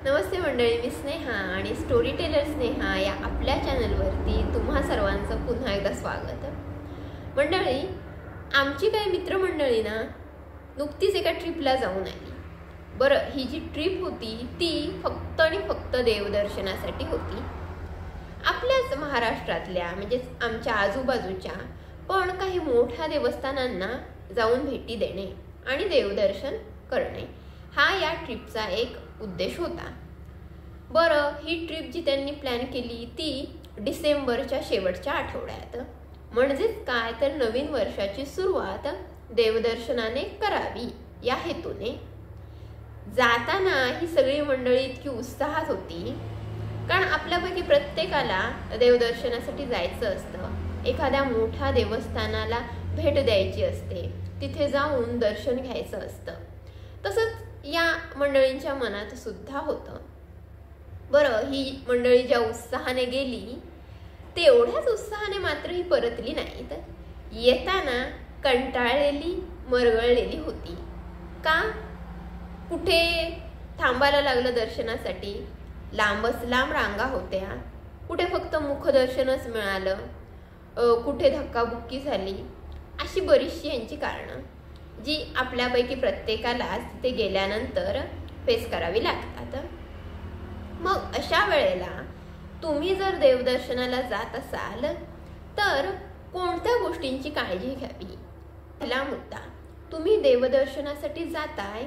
नमस्ते मंडळी, मी स्नेहा आणि story teller Sneha या आपल्या चॅनलवरती तुम्हा सर्वांचं पुन्हा एकदा स्वागत. मंडळी, आमची काही मित्रमंडळी ना नुकतीच एका ट्रिपला जाऊन आली. बरं, ही जी ट्रिप होती ती फक्त आणि फक्त देवदर्शनासाठी होती. आपल्याच महाराष्ट्रातल्या म्हणजेच आमच्या आजूबाजूच्या पण काही मोठ्या देवस्थानांना जाऊन भेटी देणे आणि देवदर्शन करणे हा या ट्रिपचा एक उद्देश होता. बरं, ही ट्रिप जी त्यांनी प्लॅन केली ती डिसेंबरच्या शेवटच्या आठवड्यात, म्हणजेच काय तर नवीन वर्षाची सुरुवात देवदर्शनाने करावी या हेतूने. जाताना ही सगळी मंडळी इतकी उत्साहात होती, कारण आपल्यापैकी प्रत्येकाला देवदर्शनासाठी जायचं असतं, एखाद्या मोठ्या देवस्थानाला भेट द्यायची असते, तिथे जाऊन दर्शन घ्यायचं असतं. तसंच या मंडळींच्या मनात सुद्धा होतं. बरं, ही मंडळी ज्या उत्साहाने गेली तेवढ्याच उत्साहाने मात्र ही परतली नाहीत. येताना कंटाळलेली, मरगळलेली होती. का? कुठे थांबायला लागलं दर्शनासाठी, लांबच लांब रांगा होत्या, कुठे फक्त मुखदर्शनच मिळालं, कुठे धक्काबुक्की झाली, अशी बरीचशी यांची कारणं जी आपल्यापैकी प्रत्येकालाच तिथे गेल्यानंतर फेस करावी लागतात. मग अशा वेळेला तुम्ही जर देवदर्शनाला जात असाल तर कोणत्या गोष्टींची काळजी घ्यावी? पहिला मुद्दा, तुम्ही देवदर्शनासाठी जाताय,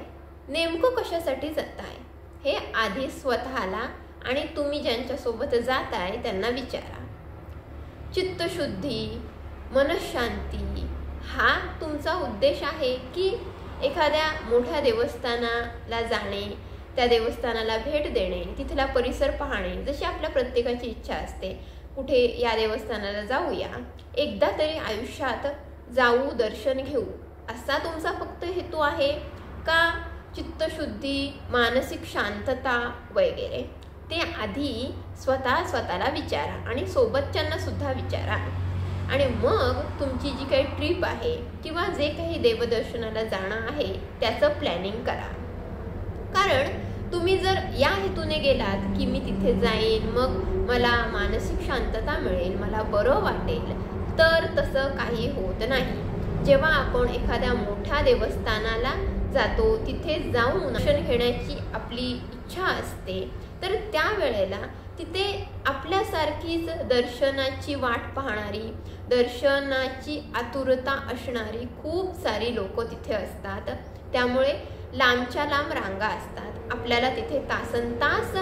नेमकं कशासाठी जाताय हे आधी स्वतःला आणि तुम्ही ज्यांच्यासोबत जाताय त्यांना विचारा. चित्तशुद्धी, मनशांती हा तुमचा उद्देश आहे की एखाद्या मोठ्या देवस्थानाला जाणे, त्या देवस्थानाला भेट देणे, तिथला परिसर पाहणे, जशी आपल्या प्रत्येकाची इच्छा असते, कुठे या देवस्थानाला जाऊया, एकदा तरी आयुष्यात जाऊ, दर्शन घेऊ, असा तुमचा फक्त हेतू आहे का चित्तशुद्धी, मानसिक शांतता वगैरे? ते आधी स्वतःला विचारा आणि सोबतच्यांना सुद्धा विचारा. आणि मग तुमची जी काही ट्रिप आहे किंवा जे काही देवदर्शनाला जाणं आहे त्याचं प्लॅनिंग करा. कारण तुम्ही जर या हेतूने गेलात की मी तिथे जाईन, मग मला मानसिक शांतता मिळेल, मला बरं वाटेल, तर तसं काही होत नाही. जेव्हा आपण एखाद्या मोठ्या देवस्थानाला जातो, तिथे जाऊन दर्शन घेण्याची आपली इच्छा असते, तर त्यावेळेला तिथे आपल्यासारखीच दर्शनाची वाट पाहणारी, दर्शनाची आतुरता असणारी खूप सारी लोक तिथे असतात. त्यामुळे लांबच्या लांब रांगा असतात. आपल्याला तिथे तासनतास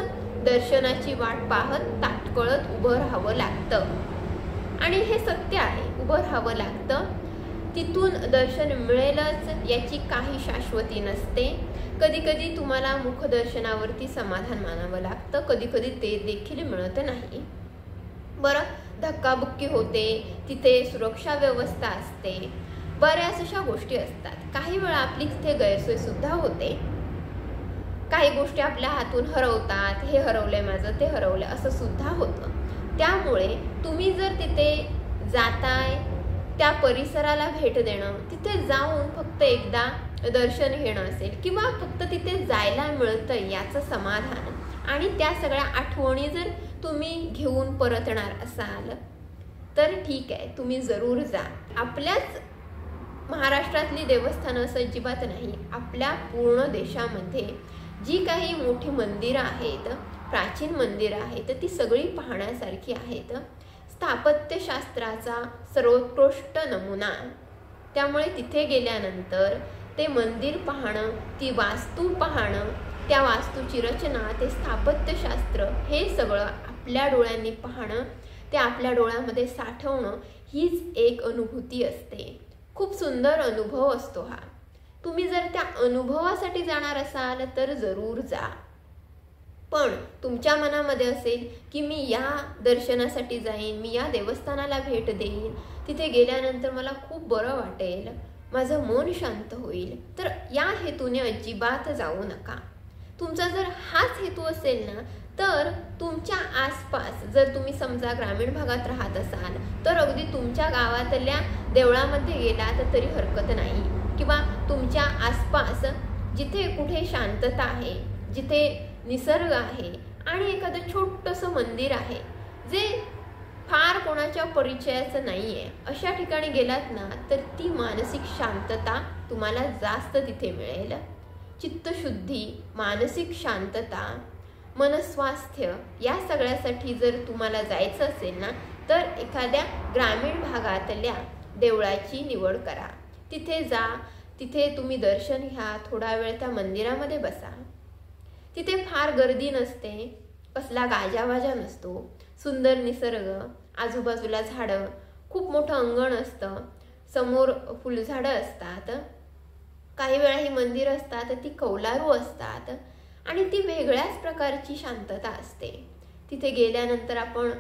दर्शनाची वाट पाहत ताटकळत उभं राहावं लागतं. आणि हे सत्य आहे, उभं राहावं लागतं. तिथून दर्शन मिळेलच याची काही शाश्वती नसते. कधी कधी तुम्हाला मुखदर्शनावरती समाधान मानावं लागतं, कधी कधी ते देखील मिळत नाही. बरं, धक्काबुक्की होते, तिथे सुरक्षा व्यवस्था असते, बऱ्याच अशा गोष्टी असतात. काही वेळा आपली तिथे गैरसोय सुद्धा होते. काही गोष्टी आपल्या हातून हरवतात, हे हरवलंय माझं, ते हरवलंय, असं सुद्धा होतं. त्यामुळे तुम्ही जर तिथे जाताय, त्या परिसराला भेट देणं, तिथे जाऊन फक्त एकदा दर्शन घेणं असेल किंवा फक्त तिथे जायला मिळतं याचं समाधान आणि त्या सगळ्या आठवणी जर तुम्ही घेऊन परतणार असाल तर ठीक आहे, तुम्ही जरूर जा. आपल्याच महाराष्ट्रातली देवस्थानं असं अजिबात नाही. आपल्या पूर्ण देशामध्ये जी काही मोठी मंदिरं आहेत, प्राचीन मंदिरं आहेत, ती सगळी पाहण्यासारखी आहेत. स्थापत्यशास्त्राचा सर्वोत्कृष्ट नमुना. त्यामुळे तिथे गेल्यानंतर ते मंदिर पाहणं, ती वास्तू पाहणं, त्या वास्तूची रचना, ते स्थापत्यशास्त्र, हे सगळं आपल्या डोळ्यांनी पाहणं, ते आपल्या डोळ्यामध्ये साठवणं, हीच एक अनुभूती असते. खूप सुंदर अनुभव असतो हा. तुम्ही जर त्या अनुभवासाठी जाणार असाल तर जरूर जा. पण तुमच्या मनामध्ये असेल की मी या दर्शनासाठी जाईन, मी या देवस्थानाला भेट देईन, तिथे गेल्यानंतर मला खूप बरं वाटेल, माझं मन शांत होईल, तर या हेतूने अजिबात जाऊ नका. तुमचा जर हाच हेतू असेल ना, तर तुमच्या आसपास जर तुम्ही समजा ग्रामीण भागात राहत असाल तर अगदी तुमच्या गावातल्या देवळामध्ये गेलात तरी हरकत नाही, किंवा तुमच्या आसपास जिथे कुठे शांतता आहे, जिथे निसर्ग आहे आणि एखादं छोटंसं मंदिर आहे जे फार कोणाच्या परिचयाचं नाही आहे, अशा ठिकाणी गेलात ना तर ती मानसिक शांतता तुम्हाला जास्त तिथे मिळेल. चित्तशुद्धी, मानसिक शांतता, मनस्वास्थ्य या सगळ्यासाठी जर तुम्हाला जायचं असेल ना तर एखाद्या ग्रामीण भागातल्या देवळाची निवड करा. तिथे जा, तिथे तुम्ही दर्शन घ्या, थोडा वेळ त्या मंदिरामध्ये बसा. तिथे फार गर्दी नसते, कसला गाजावाजा नसतो, सुंदर निसर्ग, आजूबाजूला झाडं, खूप मोठं अंगण असतं, समोर फुलझाडं असतात, काही वेळा ही मंदिरं असतात ती कौलारू असतात आणि ती वेगळ्याच प्रकारची शांतता असते. तिथे गेल्यानंतर आपण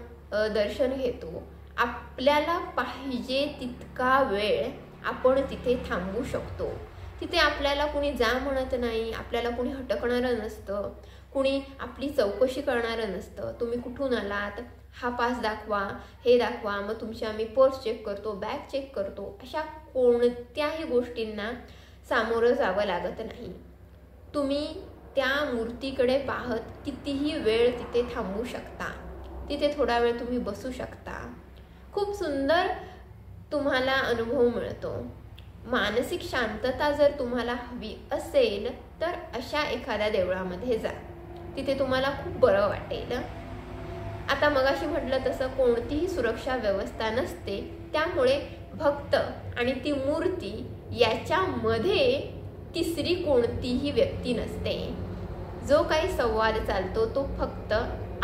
दर्शन घेतो, आपल्याला पाहिजे तितका वेळ आपण तिथे थांबू शकतो. तिथे आपल्याला कुणी जा म्हणत नाही, आपल्याला कुणी हटकणारं नसतं, कुणी आपली चौकशी करणारं नसतं. तुम्ही कुठून आलात, हा पास दाखवा, हे दाखवा, मग तुमची आम्ही पर्स चेक करतो, बॅग चेक करतो, अशा कोणत्याही गोष्टींना सामोरं जावं लागत नाही. तुम्ही त्या मूर्तीकडे पाहत कितीही वेळ तिथे थांबू शकता, तिथे थोडा वेळ तुम्ही बसू शकता. खूप सुंदर तुम्हाला अनुभव मिळतो. मानसिक शांतता जर तुम्हाला हवी असेल तर अशा एखाद्या देवळामध्ये जा, तिथे तुम्हाला खूप बरं वाटेल. आता मगाशी म्हटलं तसं कोणतीही सुरक्षा व्यवस्था नसते, त्यामुळे भक्त आणि ती मूर्ती याच्यामध्ये तिसरी कोणतीही व्यक्ती नसते. जो काही संवाद चालतो तो फक्त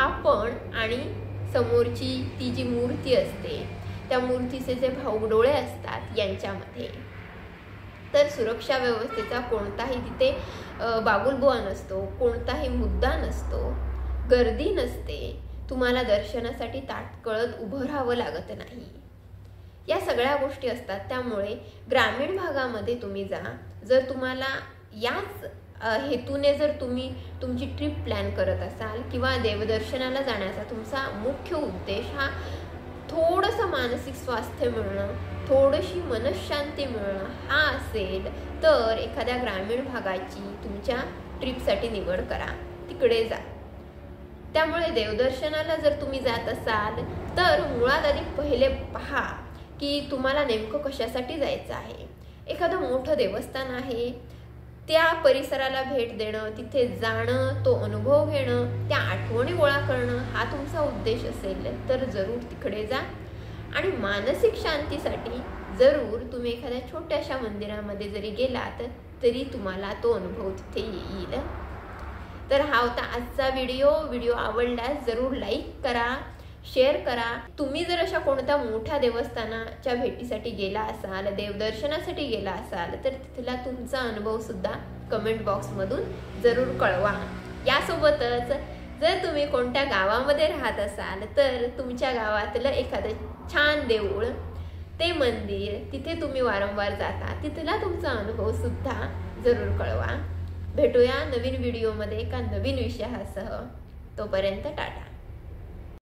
आपण आणि समोरची ती जी मूर्ती असते, त्या मूर्तीचे जे भाऊडोळे असतात यांच्यामध्ये. तर सुरक्षा व्यवस्थेचा कोणताही तिथे बागुलबुवा नसतो, कोणताही मुद्दा नसतो, गर्दी नसते, तुम्हाला दर्शनासाठी ताटकळत उभं राहावं लागत नाही. या सगळ्या गोष्टी असतात. त्यामुळे ग्रामीण भागामध्ये तुम्ही जा. जर तुम्हाला याच हेतूने जर तुम्ही तुमची ट्रिप प्लॅन करत असाल किंवा देवदर्शनाला जाण्याचा तुमचा मुख्य उद्देश हा थोडंसं मानसिक स्वास्थ्य मिळणं, थोडीशी मनशांती मिळणं हा असेल तर एखाद्या ग्रामीण भागाची तुमच्या ट्रिपसाठी निवड करा, तिकडे जा. त्यामुळे देवदर्शनाला जर तुम्ही जात असाल तर मुळात आधी पहिले पहा की तुम्हाला नेमकं कशासाठी जायचं आहे. एखादं मोठं देवस्थान आहे, त्या परिसराला भेट देणं, तिथे जाणं, तो अनुभव घेणं, त्या आठवणी गोळा करणं हा तुमचा उद्देश असेल तर जरूर तिकडे जा. आणि मानसिक शांतीसाठी जरूर तुम्ही एखाद्या छोट्याशा मंदिरामध्ये जरी गेलात तरी तुम्हाला तो अनुभव तिथे येईल. तर हा होता आजचा व्हिडिओ आवडल्यास जरूर लाईक करा, शेअर करा. तुम्ही जर अशा कोणत्या मोठ्या देवस्थानाच्या भेटीसाठी गेला असाल, देवदर्शनासाठी गेला असाल तर तिथला तुमचा अनुभव सुद्धा कमेंट बॉक्समधून जरूर कळवा. यासोबतच जर तुम्ही कोणत्या गावामध्ये राहत असाल तर तुमच्या गावातलं एखादं छान देऊळ, ते मंदिर, तिथे तुम्ही वारंवार जाता, तिथला तुमचा अनुभव सुद्धा जरूर कळवा. भेटूया नवीन व्हिडिओमध्ये एका नवीन विषयासह. तोपर्यंत टाटा.